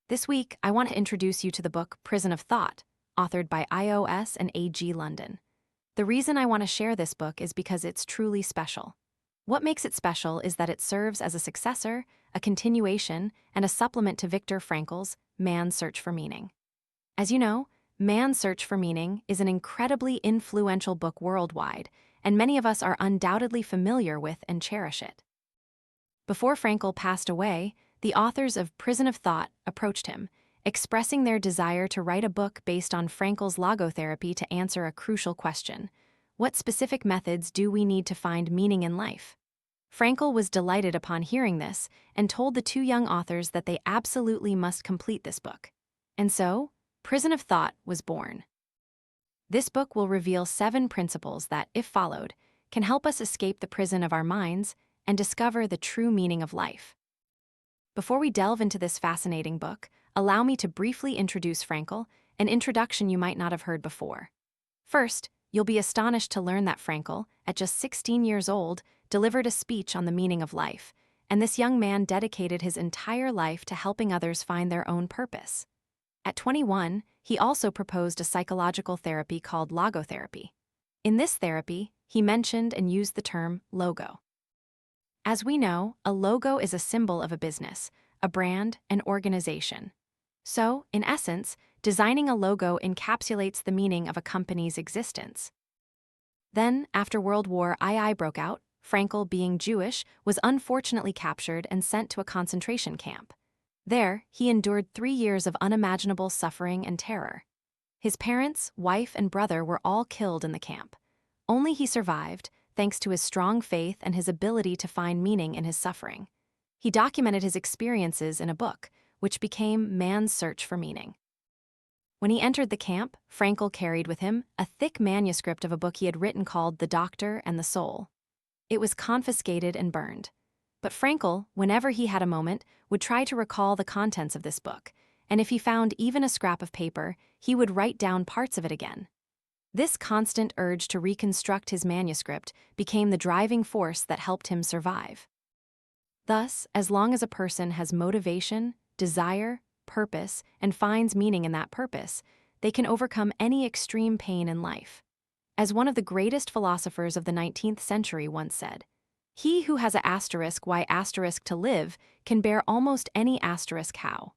This week, I want to introduce you to the book Prison of Thought, authored by iOS and AG London. The reason I want to share this book is because it's truly special. What makes it special is that it serves as a successor, a continuation, and a supplement to Viktor Frankl's Man's Search for Meaning. As you know, Man's Search for Meaning is an incredibly influential book worldwide, and many of us are undoubtedly familiar with and cherish it. Before Frankl passed away, the authors of Prison of Thought approached him, expressing their desire to write a book based on Frankl's logotherapy to answer a crucial question: what specific methods do we need to find meaning in life? Frankl was delighted upon hearing this and told the two young authors that they absolutely must complete this book. And so, Prison of Thought was born. This book will reveal 7 principles that, if followed, can help us escape the prison of our minds and discover the true meaning of life. Before we delve into this fascinating book, allow me to briefly introduce Frankl, an introduction you might not have heard before. First, you'll be astonished to learn that Frankl, at just 16 years old, delivered a speech on the meaning of life, and this young man dedicated his entire life to helping others find their own purpose. At 21, he also proposed a psychological therapy called logotherapy. In this therapy, he mentioned and used the term logo. As we know, a logo is a symbol of a business, a brand, an organization. So, in essence, designing a logo encapsulates the meaning of a company's existence. Then, after World War II broke out, Frankl, being Jewish, was unfortunately captured and sent to a concentration camp. There, he endured 3 years of unimaginable suffering and terror. His parents, wife, and brother were all killed in the camp. Only he survived, thanks to his strong faith and his ability to find meaning in his suffering. He documented his experiences in a book, which became Man's Search for Meaning. When he entered the camp, Frankl carried with him a thick manuscript of a book he had written called The Doctor and the Soul. It was confiscated and burned. But Frankl, whenever he had a moment, would try to recall the contents of this book, and if he found even a scrap of paper, he would write down parts of it again. This constant urge to reconstruct his manuscript became the driving force that helped him survive. Thus, as long as a person has motivation, desire, purpose, and finds meaning in that purpose, they can overcome any extreme pain in life. As one of the greatest philosophers of the 19th century once said, "He who has to live can bear almost any how."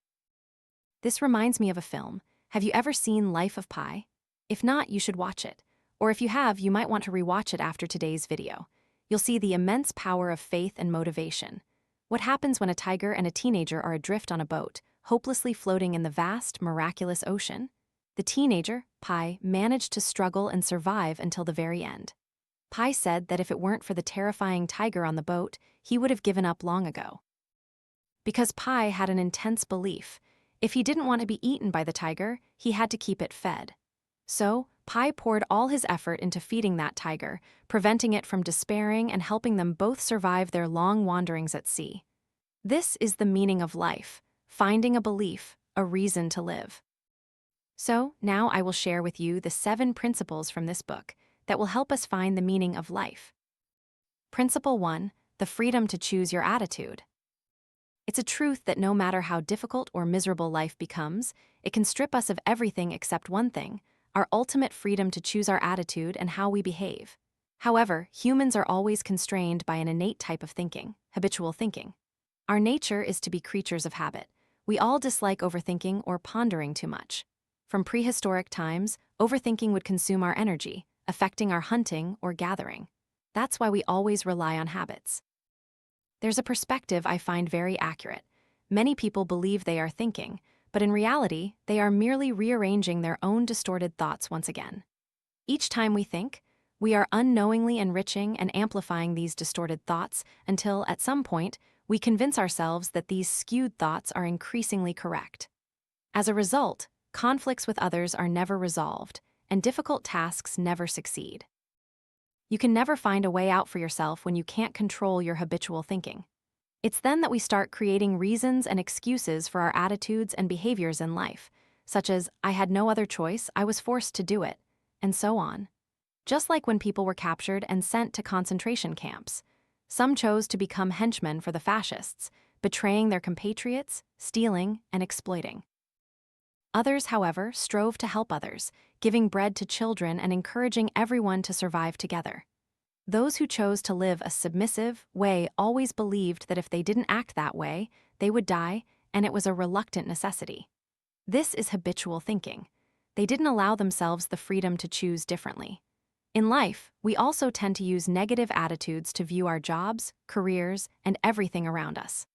This reminds me of a film. Have you ever seen Life of Pi? If not, you should watch it. Or if you have, you might want to rewatch it after today's video. You'll see the immense power of faith and motivation. What happens when a tiger and a teenager are adrift on a boat, hopelessly floating in the vast, miraculous ocean? The teenager, Pi, managed to struggle and survive until the very end. Pi said that if it weren't for the terrifying tiger on the boat, he would have given up long ago. Because Pi had an intense belief, if he didn't want to be eaten by the tiger, he had to keep it fed. So, Pi poured all his effort into feeding that tiger, preventing it from despairing and helping them both survive their long wanderings at sea. This is the meaning of life, finding a belief, a reason to live. So, now I will share with you the 7 principles from this book that will help us find the meaning of life. Principle 1, the freedom to choose your attitude. It's a truth that no matter how difficult or miserable life becomes, it can strip us of everything except one thing: our ultimate freedom to choose our attitude and how we behave. However, humans are always constrained by an innate type of thinking, habitual thinking. Our nature is to be creatures of habit. We all dislike overthinking or pondering too much. From prehistoric times, overthinking would consume our energy, affecting our hunting or gathering. That's why we always rely on habits. There's a perspective I find very accurate. Many people believe they are thinking, but in reality, they are merely rearranging their own distorted thoughts once again. Each time we think, we are unknowingly enriching and amplifying these distorted thoughts until, at some point, we convince ourselves that these skewed thoughts are increasingly correct. As a result, conflicts with others are never resolved, and difficult tasks never succeed. You can never find a way out for yourself when you can't control your habitual thinking. It's then that we start creating reasons and excuses for our attitudes and behaviors in life, such as, "I had no other choice, I was forced to do it," and so on. Just like when people were captured and sent to concentration camps. Some chose to become henchmen for the fascists, betraying their compatriots, stealing, and exploiting. Others, however, strove to help others, giving bread to children and encouraging everyone to survive together. Those who chose to live a submissive way always believed that if they didn't act that way, they would die, and it was a reluctant necessity. This is habitual thinking. They didn't allow themselves the freedom to choose differently. In life, we also tend to use negative attitudes to view our jobs, careers, and everything around us.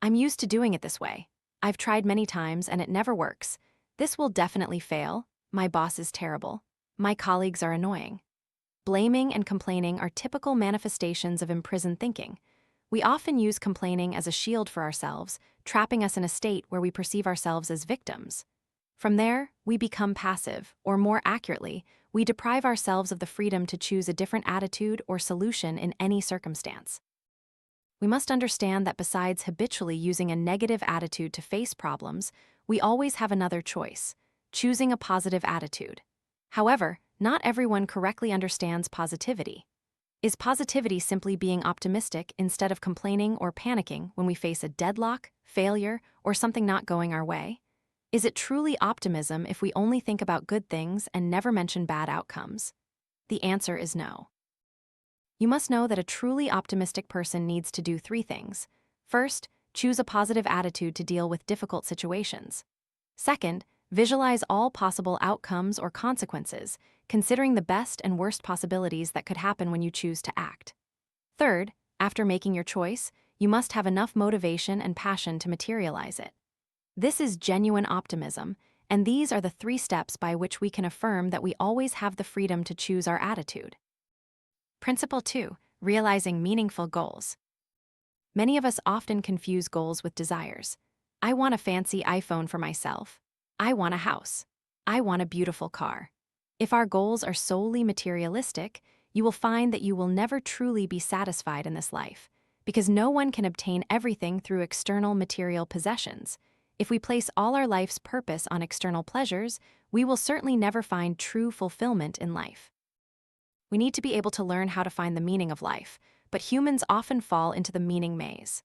I'm used to doing it this way. I've tried many times and it never works. This will definitely fail. My boss is terrible. My colleagues are annoying. Blaming and complaining are typical manifestations of imprisoned thinking. We often use complaining as a shield for ourselves, trapping us in a state where we perceive ourselves as victims. From there, we become passive, or more accurately, we deprive ourselves of the freedom to choose a different attitude or solution in any circumstance. We must understand that besides habitually using a negative attitude to face problems, we always have another choice: choosing a positive attitude. However, not everyone correctly understands positivity. Is positivity simply being optimistic instead of complaining or panicking when we face a deadlock, failure, or something not going our way? Is it truly optimism if we only think about good things and never mention bad outcomes? The answer is no. You must know that a truly optimistic person needs to do 3 things. First, choose a positive attitude to deal with difficult situations. Second, visualize all possible outcomes or consequences, considering the best and worst possibilities that could happen when you choose to act. Third, after making your choice, you must have enough motivation and passion to materialize it. This is genuine optimism, and these are the 3 steps by which we can affirm that we always have the freedom to choose our attitude. Principle 2. Realizing meaningful goals. Many of us often confuse goals with desires. I want a fancy iPhone for myself. I want a house. I want a beautiful car. If our goals are solely materialistic, you will find that you will never truly be satisfied in this life, because no one can obtain everything through external material possessions. If we place all our life's purpose on external pleasures, we will certainly never find true fulfillment in life. We need to be able to learn how to find the meaning of life, but humans often fall into the meaning maze.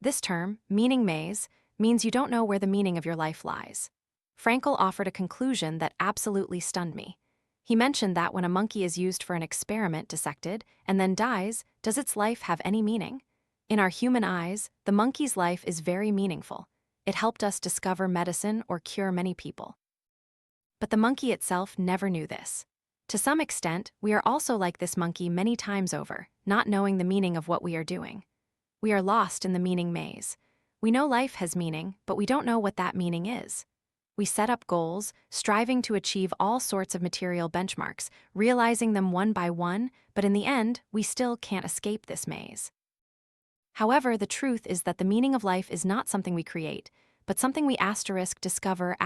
This term, meaning maze, means you don't know where the meaning of your life lies. Frankl offered a conclusion that absolutely stunned me. He mentioned that when a monkey is used for an experiment dissected and then dies, does its life have any meaning? In our human eyes, the monkey's life is very meaningful. It helped us discover medicine or cure many people. But the monkey itself never knew this. To some extent, we are also like this monkey many times over, not knowing the meaning of what we are doing. We are lost in the meaning maze. We know life has meaning, but we don't know what that meaning is. We set up goals, striving to achieve all sorts of material benchmarks, realizing them one by one, but in the end, we still can't escape this maze. However, the truth is that the meaning of life is not something we create, but something we discover.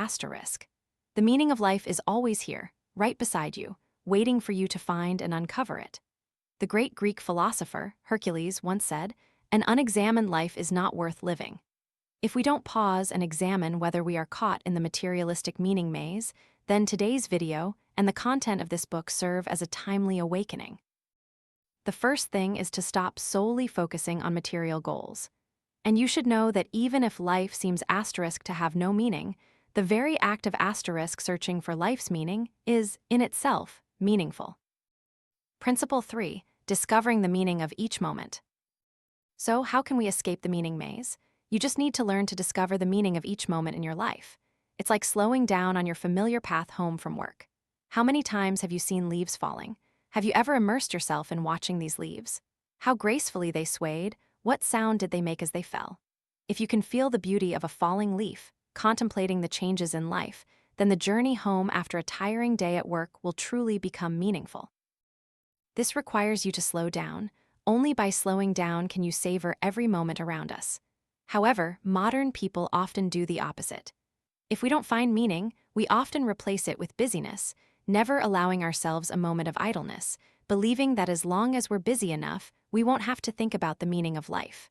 The meaning of life is always here, right beside you, waiting for you to find and uncover it. The great Greek philosopher, Hercules, once said, "An unexamined life is not worth living." If we don't pause and examine whether we are caught in the materialistic meaning maze, then today's video and the content of this book serve as a timely awakening. The first thing is to stop solely focusing on material goals. And you should know that even if life seems to have no meaning, the very act of searching for life's meaning is, in itself, meaningful. Principle 3. Discovering the meaning of each moment. So, how can we escape the meaning maze? You just need to learn to discover the meaning of each moment in your life. It's like slowing down on your familiar path home from work. How many times have you seen leaves falling? Have you ever immersed yourself in watching these leaves? How gracefully they swayed? What sound did they make as they fell? If you can feel the beauty of a falling leaf, contemplating the changes in life, then the journey home after a tiring day at work will truly become meaningful. This requires you to slow down. Only by slowing down can you savor every moment around us. However, modern people often do the opposite. If we don't find meaning, we often replace it with busyness, never allowing ourselves a moment of idleness, believing that as long as we're busy enough, we won't have to think about the meaning of life.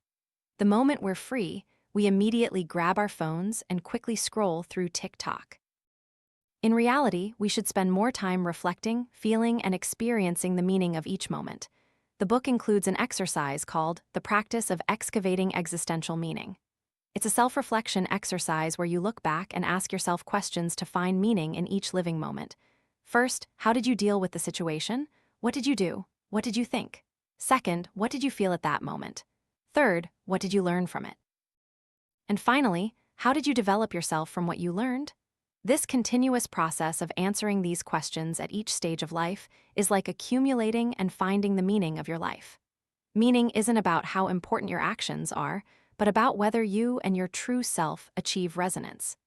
The moment we're free, we immediately grab our phones and quickly scroll through TikTok. In reality, we should spend more time reflecting, feeling, and experiencing the meaning of each moment. The book includes an exercise called The Practice of Excavating Existential Meaning. It's a self-reflection exercise where you look back and ask yourself questions to find meaning in each living moment. First, how did you deal with the situation? What did you do? What did you think? Second, what did you feel at that moment? Third, what did you learn from it? And finally, how did you develop yourself from what you learned? This continuous process of answering these questions at each stage of life is like accumulating and finding the meaning of your life. Meaning isn't about how important your actions are, but about whether you and your true self achieve resonance.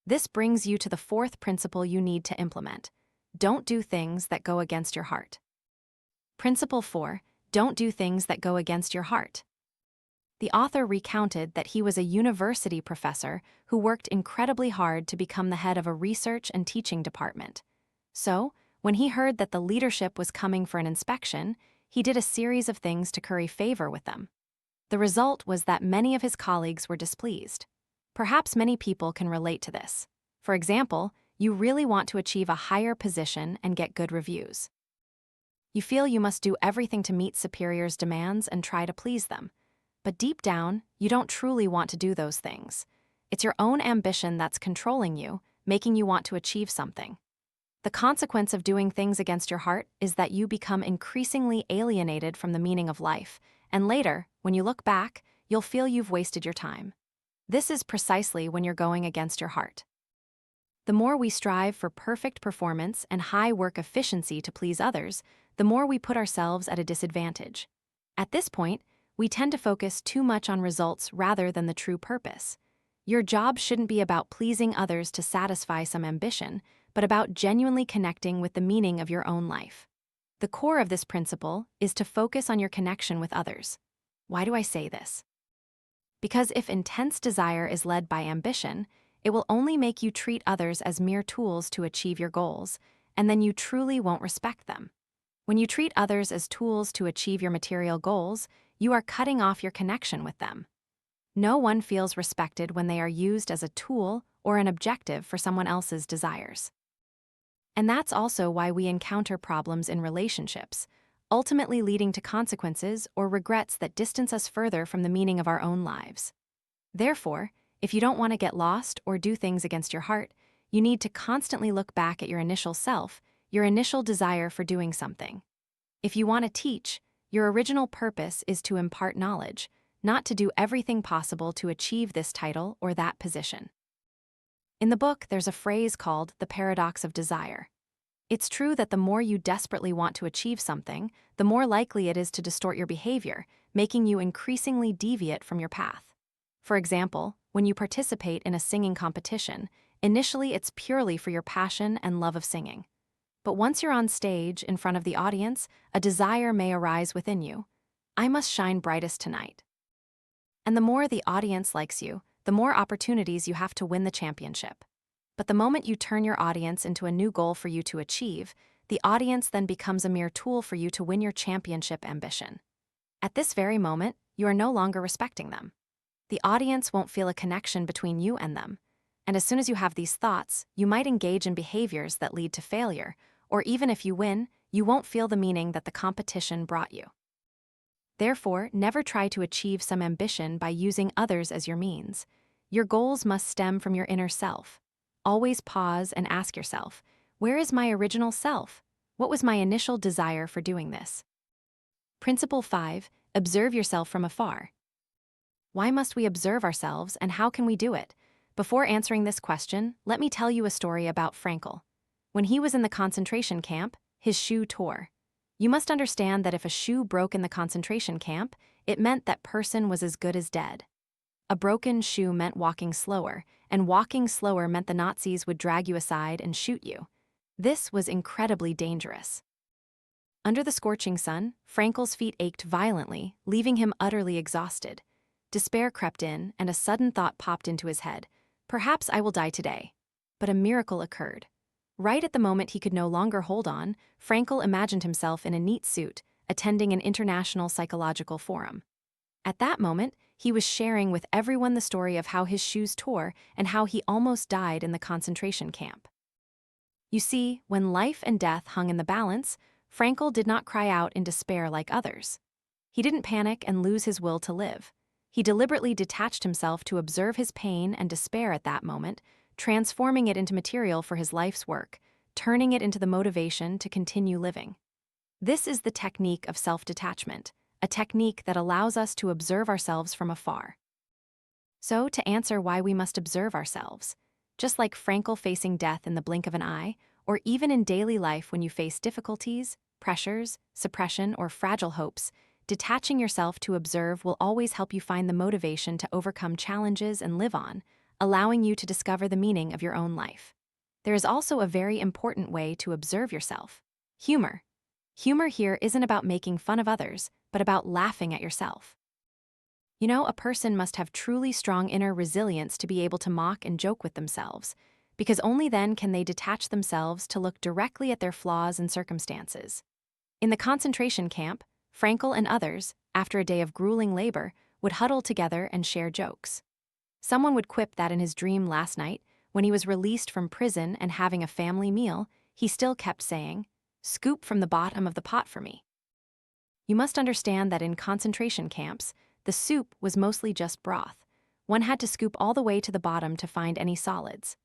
This brings you to the fourth principle you need to implement. Don't do things that go against your heart. Principle 4. Don't do things that go against your heart. The author recounted that he was a university professor who worked incredibly hard to become the head of a research and teaching department. So, when he heard that the leadership was coming for an inspection, he did a series of things to curry favor with them. The result was that many of his colleagues were displeased. Perhaps many people can relate to this. For example, you really want to achieve a higher position and get good reviews. You feel you must do everything to meet superiors' demands and try to please them. But deep down, you don't truly want to do those things. It's your own ambition that's controlling you, making you want to achieve something. The consequence of doing things against your heart is that you become increasingly alienated from the meaning of life, and later, when you look back, you'll feel you've wasted your time. This is precisely when you're going against your heart. The more we strive for perfect performance and high work efficiency to please others, the more we put ourselves at a disadvantage. At this point, we tend to focus too much on results rather than the true purpose. Your job shouldn't be about pleasing others to satisfy some ambition, but about genuinely connecting with the meaning of your own life. The core of this principle is to focus on your connection with others. Why do I say this? Because if intense desire is led by ambition, it will only make you treat others as mere tools to achieve your goals, and then you truly won't respect them. When you treat others as tools to achieve your material goals, you are cutting off your connection with them. No one feels respected when they are used as a tool or an objective for someone else's desires. And that's also why we encounter problems in relationships, ultimately leading to consequences or regrets that distance us further from the meaning of our own lives. Therefore, if you don't want to get lost or do things against your heart, you need to constantly look back at your initial self, your initial desire for doing something. If you want to teach, your original purpose is to impart knowledge, not to do everything possible to achieve this title or that position. In the book, there's a phrase called the paradox of desire. It's true that the more you desperately want to achieve something, the more likely it is to distort your behavior, making you increasingly deviate from your path. For example, when you participate in a singing competition, initially it's purely for your passion and love of singing. But once you're on stage in front of the audience, a desire may arise within you. I must shine brightest tonight. And the more the audience likes you, the more opportunities you have to win the championship. But the moment you turn your audience into a new goal for you to achieve, the audience then becomes a mere tool for you to win your championship ambition. At this very moment, you are no longer respecting them. The audience won't feel a connection between you and them. And as soon as you have these thoughts, you might engage in behaviors that lead to failure, or even if you win, you won't feel the meaning that the competition brought you. Therefore, never try to achieve some ambition by using others as your means. Your goals must stem from your inner self. Always pause and ask yourself, where is my original self? What was my initial desire for doing this? Principle 5. Observe yourself from afar. Why must we observe ourselves and how can we do it? Before answering this question, let me tell you a story about Frankl. When he was in the concentration camp, his shoe tore. You must understand that if a shoe broke in the concentration camp, it meant that person was as good as dead. A broken shoe meant walking slower, and walking slower meant the Nazis would drag you aside and shoot you. This was incredibly dangerous. Under the scorching sun, Frankl's feet ached violently, leaving him utterly exhausted. Despair crept in, and a sudden thought popped into his head. Perhaps I will die today. But a miracle occurred. Right at the moment he could no longer hold on, Frankl imagined himself in a neat suit, attending an international psychological forum. At that moment, he was sharing with everyone the story of how his shoes tore and how he almost died in the concentration camp. You see, when life and death hung in the balance, Frankl did not cry out in despair like others. He didn't panic and lose his will to live. He deliberately detached himself to observe his pain and despair at that moment, transforming it into material for his life's work, turning it into the motivation to continue living. This is the technique of self-detachment, a technique that allows us to observe ourselves from afar. So, to answer why we must observe ourselves, just like Frankl facing death in the blink of an eye, or even in daily life when you face difficulties, pressures, suppression, or fragile hopes, detaching yourself to observe will always help you find the motivation to overcome challenges and live on, allowing you to discover the meaning of your own life. There is also a very important way to observe yourself: humor. Humor here isn't about making fun of others, but about laughing at yourself. You know, a person must have truly strong inner resilience to be able to mock and joke with themselves, because only then can they detach themselves to look directly at their flaws and circumstances. In the concentration camp, Frankl and others, after a day of grueling labor, would huddle together and share jokes. Someone would quip that in his dream last night, when he was released from prison and having a family meal, he still kept saying, "Scoop from the bottom of the pot for me." You must understand that in concentration camps, the soup was mostly just broth. One had to scoop all the way to the bottom to find any solids.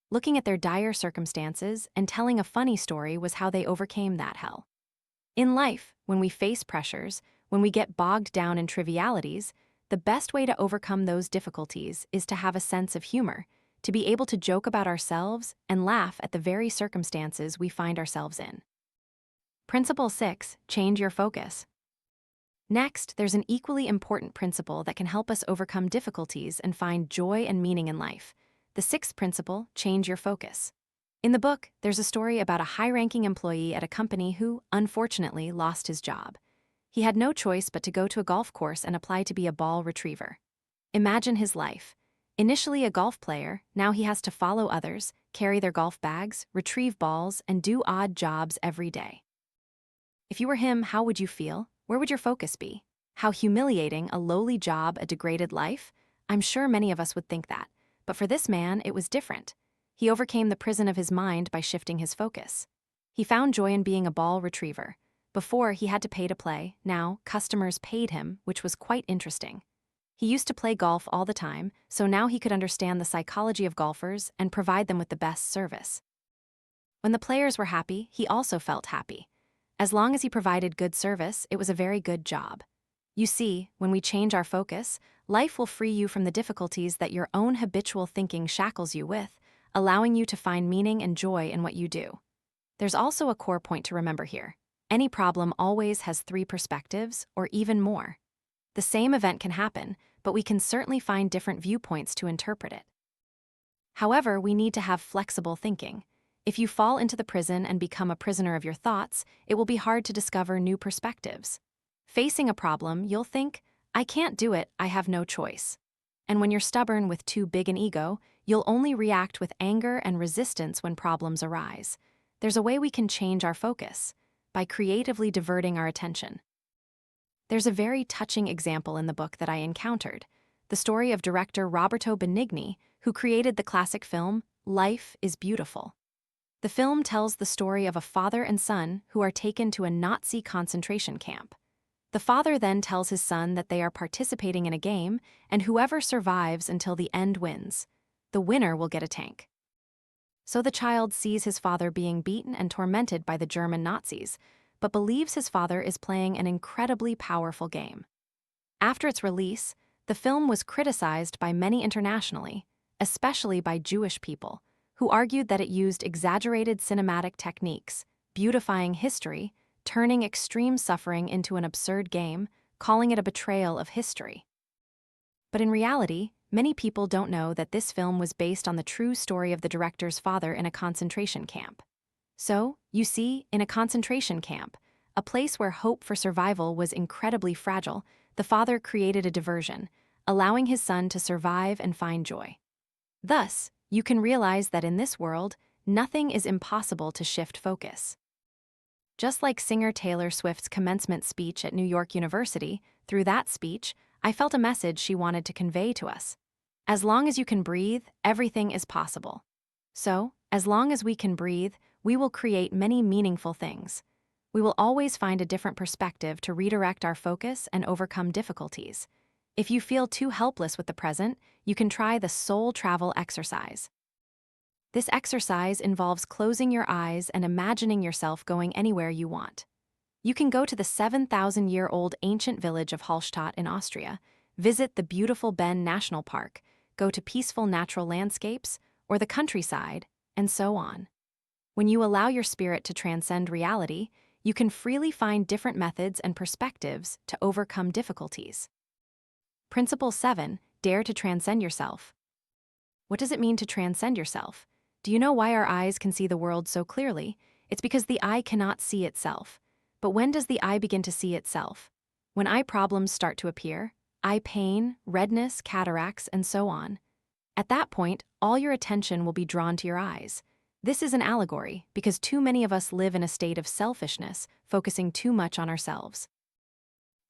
Looking at their dire circumstances and telling a funny story was how they overcame that hell. In life, when we face pressures, when we get bogged down in trivialities, the best way to overcome those difficulties is to have a sense of humor, to be able to joke about ourselves and laugh at the very circumstances we find ourselves in. Principle 6, change your focus. Next, there's an equally important principle that can help us overcome difficulties and find joy and meaning in life. The sixth principle, change your focus. In the book, there's a story about a high-ranking employee at a company who, unfortunately, lost his job. He had no choice but to go to a golf course and apply to be a ball retriever. Imagine his life. Initially a golf player, now he has to follow others, carry their golf bags, retrieve balls, and do odd jobs every day. If you were him, how would you feel? Where would your focus be? How humiliating, a lowly job, a degraded life? I'm sure many of us would think that. But for this man, it was different. He overcame the prison of his mind by shifting his focus. He found joy in being a ball retriever. Before, he had to pay to play. Now, customers paid him, which was quite interesting. He used to play golf all the time, so now he could understand the psychology of golfers and provide them with the best service. When the players were happy, he also felt happy. As long as he provided good service, it was a very good job. You see, when we change our focus, life will free you from the difficulties that your own habitual thinking shackles you with, allowing you to find meaning and joy in what you do. There's also a core point to remember here. Any problem always has 3 perspectives, or even more. The same event can happen, but we can certainly find different viewpoints to interpret it. However, we need to have flexible thinking. If you fall into the prison and become a prisoner of your thoughts, it will be hard to discover new perspectives. Facing a problem, you'll think, "I can't do it, I have no choice." And when you're stubborn with too big an ego, you'll only react with anger and resistance when problems arise. There's a way we can change our focus, by creatively diverting our attention. There's a very touching example in the book that I encountered, the story of director Roberto Benigni, who created the classic film, Life is Beautiful. The film tells the story of a father and son who are taken to a Nazi concentration camp. The father then tells his son that they are participating in a game, and whoever survives until the end wins. The winner will get a tank. So the child sees his father being beaten and tormented by the German Nazis, but believes his father is playing an incredibly powerful game. After its release, the film was criticized by many internationally, especially by Jewish people, who argued that it used exaggerated cinematic techniques, beautifying history, turning extreme suffering into an absurd game, calling it a betrayal of history. But in reality, many people don't know that this film was based on the true story of the director's father in a concentration camp. So, you see, in a concentration camp, a place where hope for survival was incredibly fragile, the father created a diversion, allowing his son to survive and find joy. Thus, you can realize that in this world, nothing is impossible to shift focus. Just like singer Taylor Swift's commencement speech at New York University, through that speech, I felt a message she wanted to convey to us. As long as you can breathe, everything is possible. So, as long as we can breathe, we will create many meaningful things. We will always find a different perspective to redirect our focus and overcome difficulties. If you feel too helpless with the present, you can try the soul travel exercise. This exercise involves closing your eyes and imagining yourself going anywhere you want. You can go to the 7,000-year-old ancient village of Hallstatt in Austria, visit the beautiful Benn National Park, go to peaceful natural landscapes, or the countryside, and so on. When you allow your spirit to transcend reality, you can freely find different methods and perspectives to overcome difficulties. Principle 7. Dare to transcend yourself. What does it mean to transcend yourself? Do you know why our eyes can see the world so clearly? It's because the eye cannot see itself. But when does the eye begin to see itself? When eye problems start to appear, eye pain, redness, cataracts, and so on. At that point, all your attention will be drawn to your eyes. This is an allegory because too many of us live in a state of selfishness, focusing too much on ourselves.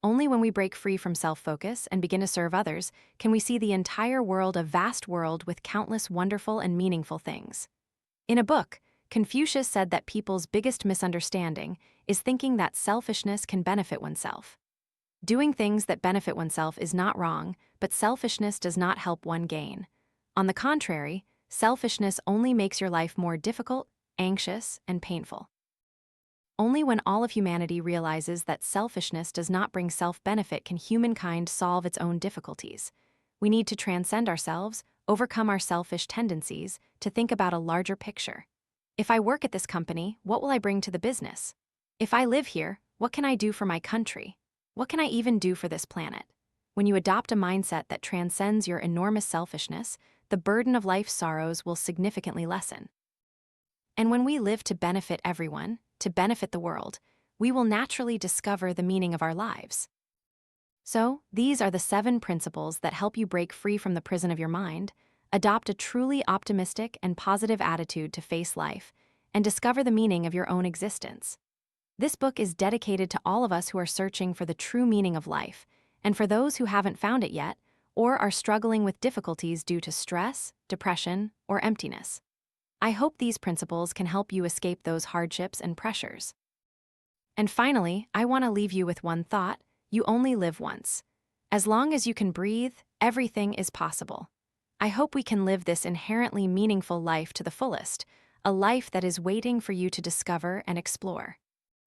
Only when we break free from self-focus and begin to serve others can we see the entire world, a vast world with countless wonderful and meaningful things. In a book, Confucius said that people's biggest misunderstanding is thinking that selfishness can benefit oneself. Doing things that benefit oneself is not wrong, but selfishness does not help one gain. On the contrary, selfishness only makes your life more difficult, anxious, and painful. Only when all of humanity realizes that selfishness does not bring self-benefit can humankind solve its own difficulties. We need to transcend ourselves, overcome our selfish tendencies, to think about a larger picture. If I work at this company, what will I bring to the business? If I live here, what can I do for my country? What can I even do for this planet? When you adopt a mindset that transcends your enormous selfishness, the burden of life's sorrows will significantly lessen. And when we live to benefit everyone, to benefit the world, we will naturally discover the meaning of our lives. So, these are the 7 principles that help you break free from the prison of your mind, adopt a truly optimistic and positive attitude to face life, and discover the meaning of your own existence. This book is dedicated to all of us who are searching for the true meaning of life, and for those who haven't found it yet, or are struggling with difficulties due to stress, depression, or emptiness. I hope these principles can help you escape those hardships and pressures. And finally, I want to leave you with one thought: you only live once. As long as you can breathe, everything is possible. I hope we can live this inherently meaningful life to the fullest, a life that is waiting for you to discover and explore.